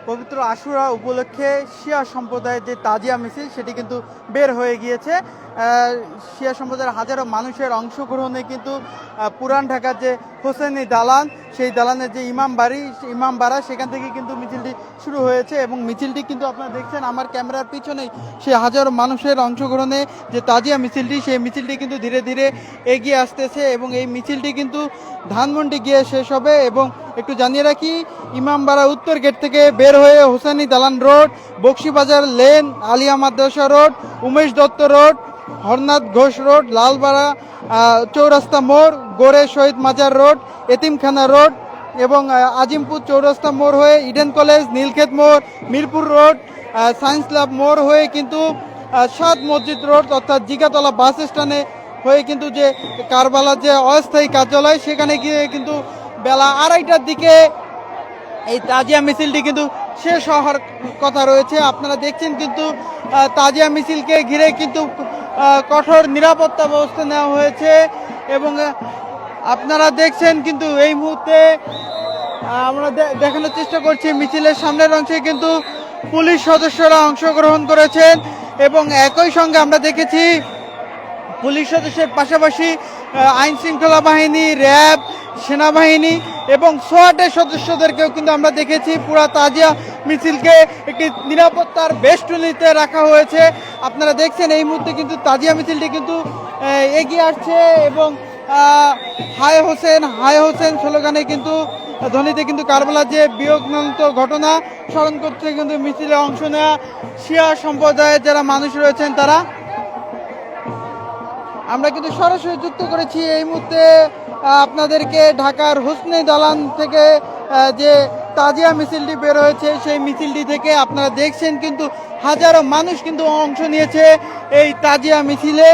পবিত্র আশুরা উপলক্ষে শিয়া সম্প্রদায়ের যে তাজিয়া মিছিল সেটি কিন্তু বের হয়ে গিয়েছে। শিয়া সম্প্রদায়ের হাজারো মানুষের অংশগ্রহণে কিন্তু পুরান ঢাকার যে হোসেনি দালান, সেই দালানের যে ইমামবাড়া সেখান থেকে কিন্তু মিছিলটি শুরু হয়েছে এবং মিছিলটি কিন্তু আপনারা দেখছেন আমার ক্যামেরার পিছনেই, সেই হাজারো মানুষের অংশগ্রহণে যে তাজিয়া মিছিলটি, সেই মিছিলটি কিন্তু ধীরে ধীরে এগিয়ে আসতেছে এবং এই মিছিলটি কিন্তু ধানমন্ডি গিয়ে শেষ হবে। এবং একটু জানিয়ে রাখি, ইমামবাড়া উত্তর গেট থেকে বের হয়ে Hosseini Dalan road, Bakshibazar lane, Alia Madrasa road, Umesh Dutta road, Harnath Ghosh road, Lalbara Chowrasta মোড়, গোরে শহীদ মাজার রোড, এতিমখানা রোড এবং আজিমপুর চৌরাস্তা মোড় হয়ে ইডেন কলেজ, নীলক্ষেত মোড়, মিরপুর রোড, সায়েন্স ল্যাব মোড় হয়ে কিন্তু সাদ মসজিদ রোড অর্থাৎ জিগাতলা বাস স্ট্যান্ডে হয়ে কিন্তু যে কারবালার যে অস্থায়ী কার্যালয় সেখানে গিয়ে কিন্তু বেলা 2:30টার দিকে এই তাজিয়া মিছিলটি কিন্তু শেষ হওয়ার কথা রয়েছে। আপনারা দেখছেন কিন্তু তাজিয়া মিছিলকে ঘিরে কিন্তু কঠোর নিরাপত্তা ব্যবস্থা নেওয়া হয়েছে এবং আপনারা দেখছেন কিন্তু এই মুহূর্তে আমরা দেখানোর চেষ্টা করছি মিছিলের সামনের অংশে কিন্তু পুলিশ সদস্যরা অংশগ্রহণ করেছেন এবং একই সঙ্গে আমরা দেখেছি পুলিশ সদস্যের পাশাপাশি আইন শৃঙ্খলা বাহিনী, র্যাব, সেনাবাহিনী এবং সোয়াটের সদস্যদেরকেও কিন্তু আমরা দেখেছি পুরা তাজিয়া মিছিলকে একটি নিরাপত্তার বেষ্টনীতে রাখা হয়েছে। আপনারা দেখছেন এই মুহূর্তে কিন্তু তাজিয়া মিছিলটি কিন্তু এগিয়ে আসছে এবং হায় হোসেন স্লোগানে কিন্তু ধ্বনিতে কিন্তু কারবালার যে বিয়োগনন্ত ঘটনা স্মরণ করতে কিন্তু মিছিলে অংশ নেওয়া শিয়া সম্প্রদায়ের যারা মানুষ রয়েছেন তারা। আমরা কিন্তু সরাসরি যুক্ত করেছি এই মুহূর্তে আপনাদেরকে ঢাকার হোসনি দালান থেকে যে তাজিয়া মিছিলটি বের হয়েছে সেই মিছিলটি থেকে। আপনারা দেখছেন কিন্তু হাজারো মানুষ কিন্তু অংশ নিয়েছে এই তাজিয়া মিছিলে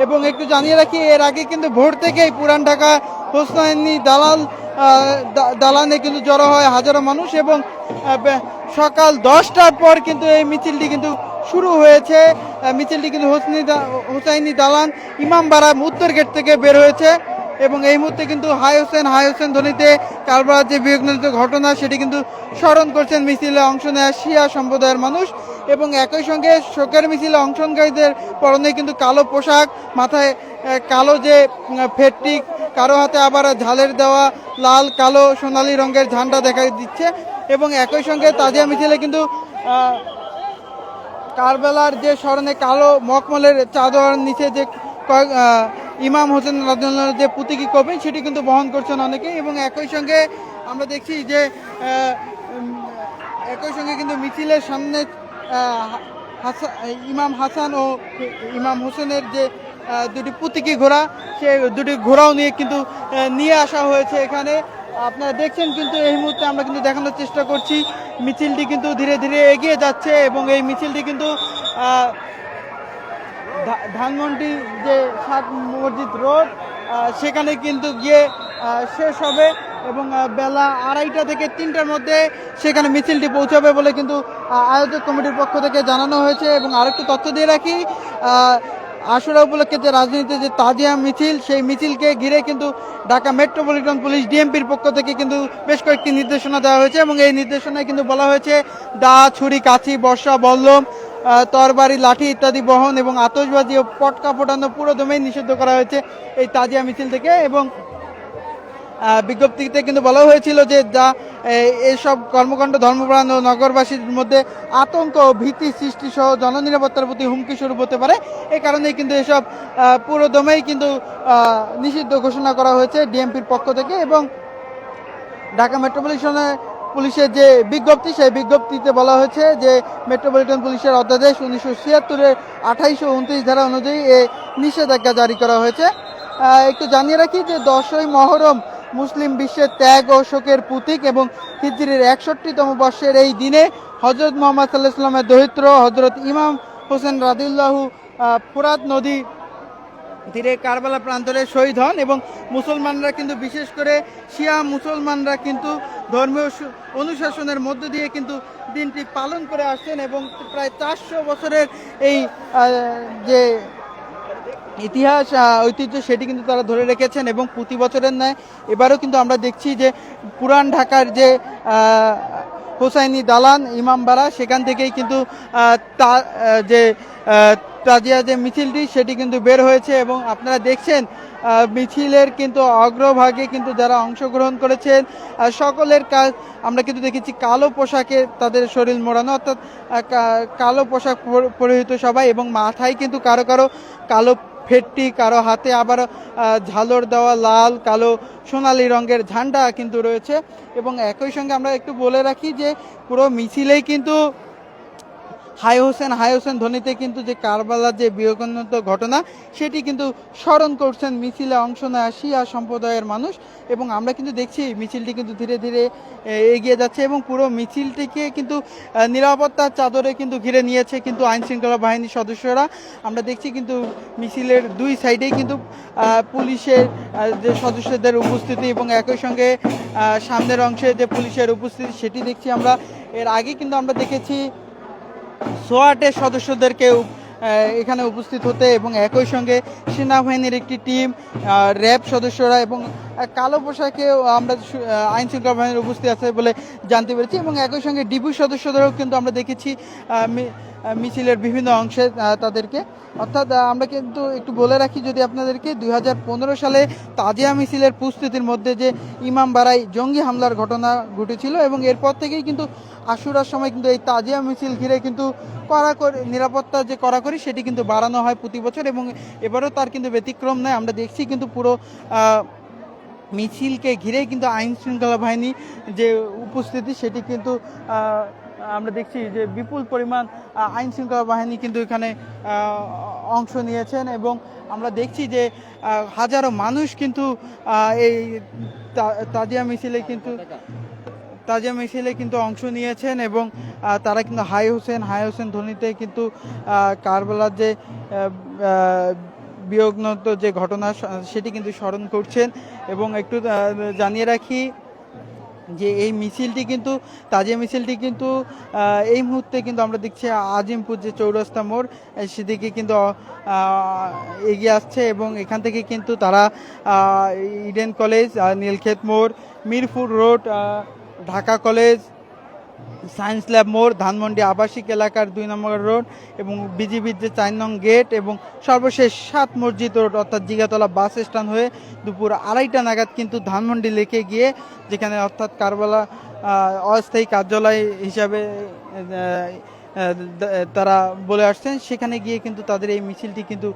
এবং একটু জানিয়ে রাখি এর আগে কিন্তু ভোর থেকেই পুরান ঢাকা হোসনি দালানে কিন্তু জড়ো হয় হাজারো মানুষ এবং সকাল 10টার পর কিন্তু এই মিছিলটি কিন্তু শুরু হয়েছে। মিছিলটি কিন্তু হোসাইনি দালান ইমামবাড়া উত্তর গেট থেকে বের হয়েছে এবং এই মুহূর্তে কিন্তু হায় হোসেন ধ্বনিতে কারবালার যে বিয়োগজনিত ঘটনা সেটি কিন্তু স্মরণ করছেন মিছিলে অংশ নেওয়া শিয়া সম্প্রদায়ের মানুষ এবং একই সঙ্গে শোকের মিছিলে অংশগ্রহণকারীদের পরনে কিন্তু কালো পোশাক, মাথায় কালো যে ফেটটিক, কারো হাতে আবার ঝালের দেওয়া লাল, কালো, সোনালী রঙের ঝান্ডা দেখা দিচ্ছে এবং একই সঙ্গে তাজিয়া মিছিলে কিন্তু কারবালার যে স্মরণে কালো মখমলের চাদর নিচে যে ইমাম হোসেন রাদিয়াল্লাহু যে প্রতীকী কবি সেটি কিন্তু বহন করছেন অনেকে এবং একই সঙ্গে আমরা দেখছি যে একই সঙ্গে কিন্তু মিছিলের সামনে ইমাম হাসান ও ইমাম হোসেনের যে দুটি প্রতীকী ঘোড়া, সেই দুটি ঘোড়াও নিয়ে কিন্তু নিয়ে আসা হয়েছে এখানে। আপনারা দেখছেন কিন্তু এই মুহূর্তে আমরা কিন্তু দেখানোর চেষ্টা করছি মিছিলটি কিন্তু ধীরে ধীরে এগিয়ে যাচ্ছে এবং এই মিছিলটি কিন্তু ধানমন্ডি যে সাত মসজিদ রোড সেখানে কিন্তু গিয়ে শেষ হবে এবং বেলা 2:30 থেকে 3টার মধ্যে সেখানে মিছিলটি পৌঁছাবে বলে কিন্তু আয়োজক কমিটির পক্ষ থেকে জানানো হয়েছে। এবং আরেকটু তথ্য দিয়ে রাখি, আশুরা উপলক্ষে যে রাজনীতিতে যে তাজিয়া মিছিল, সেই মিছিলকে ঘিরে কিন্তু ঢাকা মেট্রোপলিটন পুলিশ ডিএমপির পক্ষ থেকে কিন্তু বেশ কয়েকটি নির্দেশনা দেওয়া হয়েছে এবং এই নির্দেশনায় কিন্তু বলা হয়েছে দা, ছুরি, কাঁচি, বর্ষা, বল্লম, তরবারি, লাঠি ইত্যাদি বহন এবং আতশবাজি ও পটকা ফোটানো পুরো দমেই নিষিদ্ধ করা হয়েছে এই তাজিয়া মিছিল থেকে। এবং বিজ্ঞপ্তিতে কিন্তু বলা হয়েছিল যে যা এইসব কর্মকাণ্ড ধর্মপ্রাণ ও নগরবাসীর মধ্যে আতঙ্ক ও ভীতি সৃষ্টি সহ জননিরাপত্তার প্রতি হুমকি স্বরূপ হতে পারে, এই কারণেই কিন্তু এসব পুরো দমেই কিন্তু নিষিদ্ধ ঘোষণা করা হয়েছে ডিএমপির পক্ষ থেকে। এবং ঢাকা মেট্রোপলিটনে পুলিশের যে বিজ্ঞপ্তি, সেই বিজ্ঞপ্তিতে বলা হয়েছে যে মেট্রোপলিটন পুলিশের অধ্যাদেশ 1976-এর 28 ও 29 ধারা অনুযায়ী এ নিষেধাজ্ঞা জারি করা হয়েছে। একটু জানিয়ে রাখি যে 10ই মহরম মুসলিম বিশ্বের ত্যাগ ও শোকের প্রতীক এবং হিজরির 61তম বর্ষের এই দিনে হজরত মুহাম্মদ সাল্লাল্লাহু আলাইহি ওয়াসাল্লামের দৌহিত্র হজরত ইমাম হোসেন রাদিয়াল্লাহু ফুরাত নদী তীরে কারবালা প্রান্তরে শহীদ হন এবং মুসলমানরা কিন্তু বিশেষ করে শিয়া মুসলমানরা কিন্তু ধর্মীয় অনুশাসনের মধ্য দিয়ে কিন্তু দিনটি পালন করে আসছেন এবং প্রায় 400 বছরের এই যে ইতিহাস ঐতিহ্য সেটি কিন্তু তারা ধরে রেখেছেন এবং প্রতি বছরের ন্যায় এবারও কিন্তু আমরা দেখছি যে পুরান ঢাকার যে হোসাইনি দালান ইমামবাড়া, সেখান থেকেই কিন্তু যে তাজিয়া যে মিছিলটি সেটি কিন্তু বের হয়েছে। এবং আপনারা দেখছেন মিছিলের কিন্তু অগ্রভাগে কিন্তু যারা অংশগ্রহণ করেছেন সকলের কাজ আমরা কিন্তু দেখেছি কালো পোশাকে তাদের শরীর মোড়ানো, অর্থাৎ কালো পোশাক পরিহিত সবাই, এবং মাথায় কিন্তু কারো কারো কালো ফেটটি, কারো হাতে আবার ঝালর দেওয়া লাল কালো সোনালী রঙের ঝান্ডা কিন্তু রয়েছে। এবং একই সঙ্গে আমরা একটু বলে রাখি যে পুরো মিছিলেই কিন্তু হাই হোসেন ধ্বনিতে কিন্তু যে কারবালার যে বিয়োগান্ত ঘটনা সেটি কিন্তু স্মরণ করছেন মিছিলে অংশ নেওয়া শিয়া সম্প্রদায়ের মানুষ। এবং আমরা কিন্তু দেখছি মিছিলটি কিন্তু ধীরে ধীরে এগিয়ে যাচ্ছে এবং পুরো মিছিলটিকে কিন্তু নিরাপত্তার চাদরে কিন্তু ঘিরে নিয়েছে কিন্তু আইনশৃঙ্খলা বাহিনীর সদস্যরা। আমরা দেখছি কিন্তু মিছিলের দুই সাইডেই কিন্তু পুলিশের যে সদস্যদের উপস্থিতি এবং একই সঙ্গে সামনের অংশে যে পুলিশের উপস্থিতি সেটি দেখছি আমরা। এর আগে কিন্তু আমরা দেখেছি সোয়াটের সদস্যদেরকে এখানে উপস্থিত হতে, এবং একই সঙ্গে সেনাবাহিনীর একটি টিম, র্যাব সদস্যরা এবং কালো পোশাকে আমরা আইন শৃঙ্খলা বাহিনীর উপস্থিত আছে বলে জানতে পেরেছি। এবং একই সঙ্গে ডিবি সদস্যদেরও কিন্তু আমরা দেখেছি মিছিলের বিভিন্ন অংশে তাদেরকে। অর্থাৎ আমরা কিন্তু একটু বলে রাখি যদি আপনাদেরকে 2015 সালে তাজিয়া মিছিলের প্রস্তুতির মধ্যে যে ইমামবাড়ায় জঙ্গি হামলার ঘটনা ঘটেছিল, এবং এরপর থেকেই কিন্তু আশুরার সময় কিন্তু এই তাজিয়া মিছিল ঘিরে কিন্তু নিরাপত্তা যে কড়াকড়ি সেটি কিন্তু বাড়ানো হয় প্রতি বছর, এবং এবারও তার কিন্তু ব্যতিক্রম নয়। আমরা দেখছি কিন্তু পুরো মিছিলকে ঘিরে কিন্তু আইন শৃঙ্খলা বাহিনী যে উপস্থিতি সেটি কিন্তু আমরা দেখছি যে বিপুল পরিমাণ আইন শৃঙ্খলা বাহিনী কিন্তু এখানে অংশ নিয়েছেন। এবং আমরা দেখছি যে হাজারো মানুষ কিন্তু এই তাজিয়া মিছিলে কিন্তু অংশ নিয়েছেন, এবং তারা কিন্তু হাই হোসেন ধ্বনিতে কিন্তু কারবালার যে বিয়োগনত যে ঘটনা সেটি কিন্তু স্মরণ করছেন। এবং একটু জানিয়ে রাখি যে এই মিছিলটি কিন্তু তাজিয়া মিছিলটি কিন্তু এই মুহূর্তে কিন্তু আমরা দেখছি আজিমপুর যে চৌরাস্তা মোড় সেদিকে কিন্তু এগিয়ে আসছে, এবং এখান থেকে কিন্তু তারা ইডেন কলেজ, নীলক্ষেত মোড়, Mirpur road, Dhaka college, science lab মোড়, ধানমন্ডি আবাসিক এলাকার 2 নম্বর রোড, এবং বিজিবির যে 4 নং গেট, এবং সর্বশেষ 7 মসজিদ রোড অর্থাৎ জিগাতলা বাস স্ট্যান্ড হয়ে দুপুর 2:30 নাগাদ কিন্তু ধানমন্ডি লেকে গিয়ে, যেখানে অর্থাৎ কারবালা অস্থায়ী কার্যালয় হিসাবে তারা বলে আসছেন, সেখানে গিয়ে কিন্তু তাদের এই মিছিলটি কিন্তু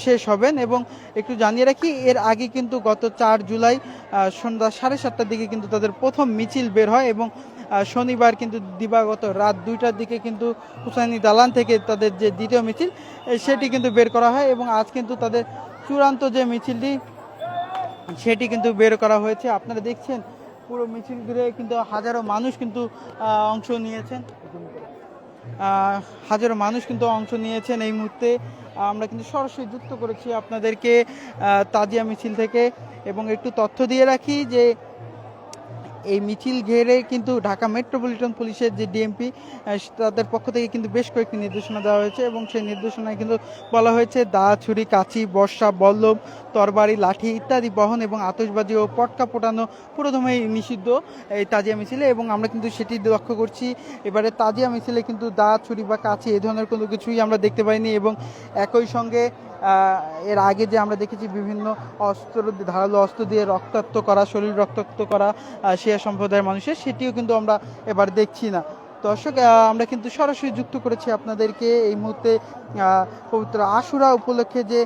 শেষ হবেন। এবং একটু জানিয়ে রাখি এর আগে কিন্তু গত 4 জুলাই সন্ধ্যা 7:30টার দিকে কিন্তু তাদের প্রথম মিছিল বের হয়, এবং শনিবার কিন্তু দিবাগত রাত 2টার দিকে কিন্তু হুসাইনি দালান থেকে তাদের যে দ্বিতীয় মিছিল সেটি কিন্তু বের করা হয়। এবং আজ কিন্তু তাদের চূড়ান্ত যে মিছিলটি সেটি কিন্তু বের করা হয়েছে। আপনারা দেখছেন পুরো মিছিল ঘিরে কিন্তু হাজারো মানুষ কিন্তু অংশ নিয়েছেন এই মুহূর্তে। আমরা কিন্তু সরাসরি যুক্ত করেছি আপনাদেরকে তাজিয়া মিছিল থেকে। এবং একটু তথ্য দিয়ে রাখি যে এই মিছিল ঘিরে কিন্তু ঢাকা মেট্রোপলিটন পুলিশের যে ডিএমপি তাদের পক্ষ থেকে কিন্তু বেশ কয়েকটি নির্দেশনা দেওয়া হয়েছে, এবং সেই নির্দেশনায় কিন্তু বলা হয়েছে দা, ছুরি, কাঁচি, বর্ষা, বল্লম, তরবারি, লাঠি ইত্যাদি বহন এবং আতশবাজি ও পটকা ফোটানো পুরোদমেই নিষিদ্ধ এই তাজিয়া মিছিলে। এবং আমরা কিন্তু সেটি লক্ষ্য করছি এবারে তাজিয়া মিছিলে কিন্তু দা, ছুরি বা কাঁচি এই ধরনের কোনো কিছুই আমরা দেখতে পাইনি। এবং একই সঙ্গে এর আগে যে আমরা দেখেছি বিভিন্ন ধারালো অস্ত্র দিয়ে রক্তাক্ত করা, শরীর রক্তাক্ত করা শিয়া সম্প্রদায়ের মানুষের, সেটিও কিন্তু আমরা এবার দেখছি না। দর্শক, আমরা কিন্তু সরাসরি যুক্ত করেছি আপনাদেরকে এই মুহূর্তে পবিত্র আশুরা উপলক্ষে যে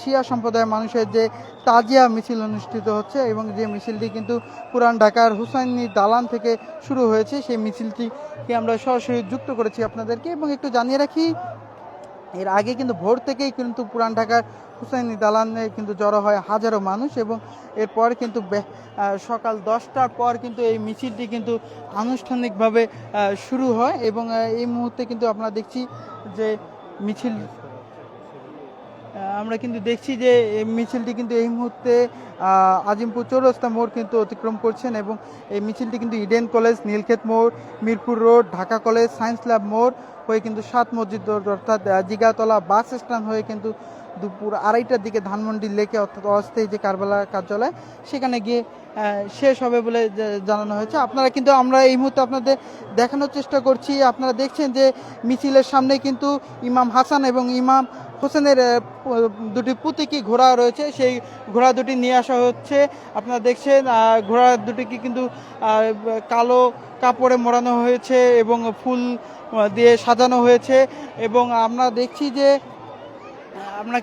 শিয়া সম্প্রদায়ের মানুষের যে তাজিয়া মিছিল অনুষ্ঠিত হচ্ছে, এবং যে মিছিলটি কিন্তু পুরান ঢাকার হুসাইনি দালান থেকে শুরু হয়েছে, সেই মিছিলটিকে আমরা সরাসরি যুক্ত করেছি আপনাদেরকে। এবং একটু জানিয়ে রাখি এর আগে কিন্তু ভোর থেকেই কিন্তু পুরান ঢাকার হুসাইনি দালানে কিন্তু জড়ো হয় হাজারো মানুষ, এবং এরপর কিন্তু সকাল 10টার পর কিন্তু এই মিছিলটি কিন্তু আনুষ্ঠানিকভাবে শুরু হয়। এবং এই মুহূর্তে কিন্তু আমরা দেখছি যে মিছিলটি কিন্তু এই মুহূর্তে আজিমপুর চৌরাস্তা মোড় কিন্তু অতিক্রম করছেন, এবং এই মিছিলটি কিন্তু ইডেন কলেজ, নীলক্ষেত মোড়, Mirpur road, Dhaka college, science lab মোড় হয়ে কিন্তু 7 মসজিদ রোড অর্থাৎ জিগাতলা বাস স্ট্যান্ড হয়ে কিন্তু দুপুর 2:30টার দিকে ধানমন্ডি লেকে অর্থাৎ অস্থায়ী যে কারবালা কার্যালয় সেখানে গিয়ে শেষ হবে বলে জানানো হয়েছে। আপনারা কিন্তু আমরা এই মুহূর্তে আপনাদের দেখানোর চেষ্টা করছি। আপনারা দেখছেন যে মিছিলের সামনে কিন্তু ইমাম হাসান এবং ইমাম হোসেনের দুটি প্রতীকী ঘোড়া রয়েছে, সেই ঘোড়া দুটি নিয়ে আসা হচ্ছে। আপনারা দেখছেন ঘোড়া দুটিকে কিন্তু কালো কাপড়ে মোড়ানো হয়েছে এবং ফুল দিয়ে সাজানো হয়েছে এবং আমরা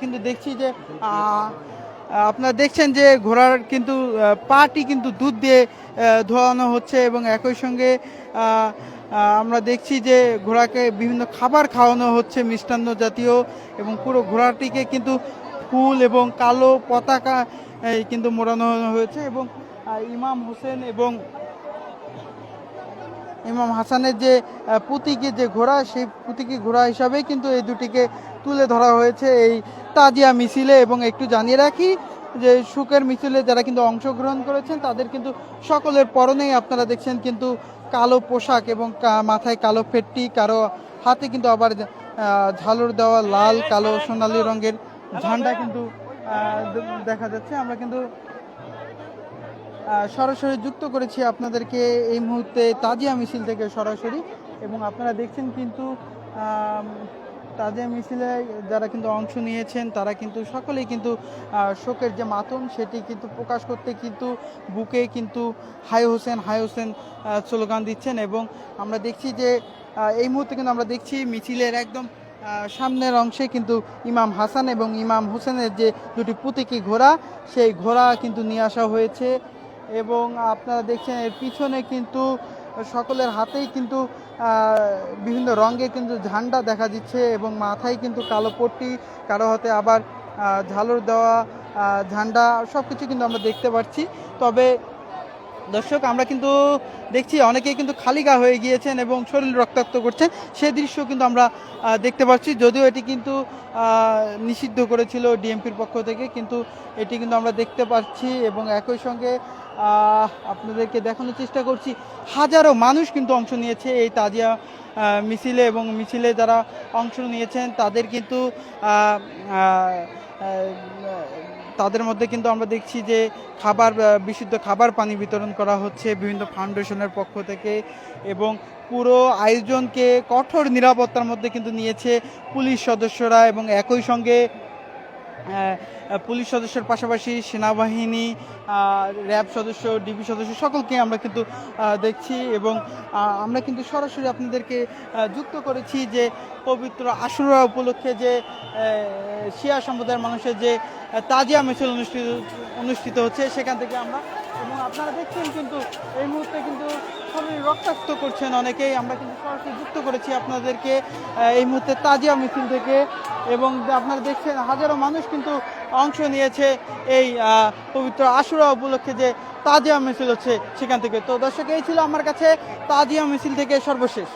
কিন্তু দেখছি যে আপনারা দেখছেন যে ঘোড়ার কিন্তু পাটি কিন্তু দুধ দিয়ে ধোয়ানো হচ্ছে এবং একই সঙ্গে আমরা দেখছি যে ঘোড়াকে বিভিন্ন খাবার খাওয়ানো হচ্ছে মিষ্টান্ন জাতীয় এবং পুরো ঘোড়াটিকে কিন্তু ফুল এবং কালো পতাকা কিন্তু মোড়ানো হয়েছে এবং ইমাম হোসেন এবং ইমাম হাসানের যে প্রতীকী যে ঘোড়া সেই প্রতীকী ঘোড়া হিসাবে কিন্তু এই দুটিকে তুলে ধরা হয়েছে এই তাজিয়া মিছিলে। এবং একটু জানিয়ে রাখি যে শোকের মিছিলে যারা কিন্তু অংশগ্রহণ করেছেন তাদের কিন্তু সকলের পরনেই আপনারা দেখছেন কিন্তু কালো পোশাক এবং মাথায় কালো ফেট্টি, কারো হাতে কিন্তু আবার ঝালর দেওয়া লাল কালো সোনালী রঙের ঝান্ডা কিন্তু দেখা যাচ্ছে। আমরা কিন্তু সরাসরি যুক্ত করেছি আপনাদেরকে এই মুহূর্তে তাজিয়া মিছিল থেকে সরাসরি এবং আপনারা দেখছেন কিন্তু তাজিয়া মিছিলে যারা কিন্তু অংশ নিয়েছেন তারা কিন্তু সকলেই কিন্তু শোকের যে মাতম সেটি কিন্তু প্রকাশ করতে কিন্তু বুকে কিন্তু হাই হোসেন স্লোগান দিচ্ছেন এবং আমরা দেখছি যে এই মুহূর্তে কিন্তু আমরা দেখছি মিছিলের একদম সামনের অংশে কিন্তু ইমাম হাসান এবং ইমাম হোসেনের যে দুটি প্রতীকী ঘোড়া সেই ঘোড়া কিন্তু নিয়ে আসা হয়েছে এবং আপনারা দেখছেন এর পিছনে কিন্তু সকলের হাতেই কিন্তু বিভিন্ন রঙে কিন্তু ঝান্ডা দেখা দিচ্ছে এবং মাথায় কিন্তু কালো পট্টি, কারো হাতে আবার ঝালর দেওয়া ঝান্ডা, সব কিছু কিন্তু আমরা দেখতে পাচ্ছি। তবে দর্শক আমরা কিন্তু দেখছি অনেকেই কিন্তু খালি গা হয়ে গিয়েছেন এবং শরীর রক্তাক্ত করছেন, সে দৃশ্য কিন্তু আমরা দেখতে পাচ্ছি। যদিও এটি কিন্তু নিষিদ্ধ করেছিল ডিএমপির পক্ষ থেকে, কিন্তু এটি কিন্তু আমরা দেখতে পাচ্ছি এবং একই সঙ্গে আপনাদেরকে দেখানোর চেষ্টা করছি হাজারো মানুষ কিন্তু অংশ নিয়েছে এই তাজিয়া মিছিলে এবং মিছিলে যারা অংশ নিয়েছেন তাদের কিন্তু তাদের মধ্যে কিন্তু আমরা দেখছি যে বিশুদ্ধ খাবার পানি বিতরণ করা হচ্ছে বিভিন্ন ফাউন্ডেশনের পক্ষ থেকে এবং পুরো আয়োজনকে কঠোর নিরাপত্তার মধ্যে কিন্তু নিয়েছে পুলিশ সদস্যরা এবং একই সঙ্গে পুলিশ সদস্যের পাশাপাশি সেনাবাহিনী, র্যাব সদস্য, ডিবি সদস্য সকলকে আমরা কিন্তু দেখছি এবং আমরা কিন্তু সরাসরি আপনাদেরকে যুক্ত করেছি যে পবিত্র আশুরা উপলক্ষে যে শিয়া সম্প্রদায়ের মানুষের যে তাজিয়া মিছিল অনুষ্ঠিত হচ্ছে সেখান থেকে আমরা, এবং আপনারা দেখছেন কিন্তু এই মুহূর্তে কিন্তু শরীর রক্তাক্ত করছেন অনেকেই। আমরা কিন্তু সরাসরি যুক্ত করেছি আপনাদেরকে এই মুহূর্তে তাজিয়া মিছিল থেকে এবং আপনারা দেখছেন হাজারো মানুষ কিন্তু অংশ নিয়েছে এই পবিত্র আশুরা উপলক্ষে যে তাজিয়া মিছিল হচ্ছে সেখান থেকে। তো দর্শক এই ছিল আমার কাছে তাজিয়া মিছিল থেকে সর্বশেষ।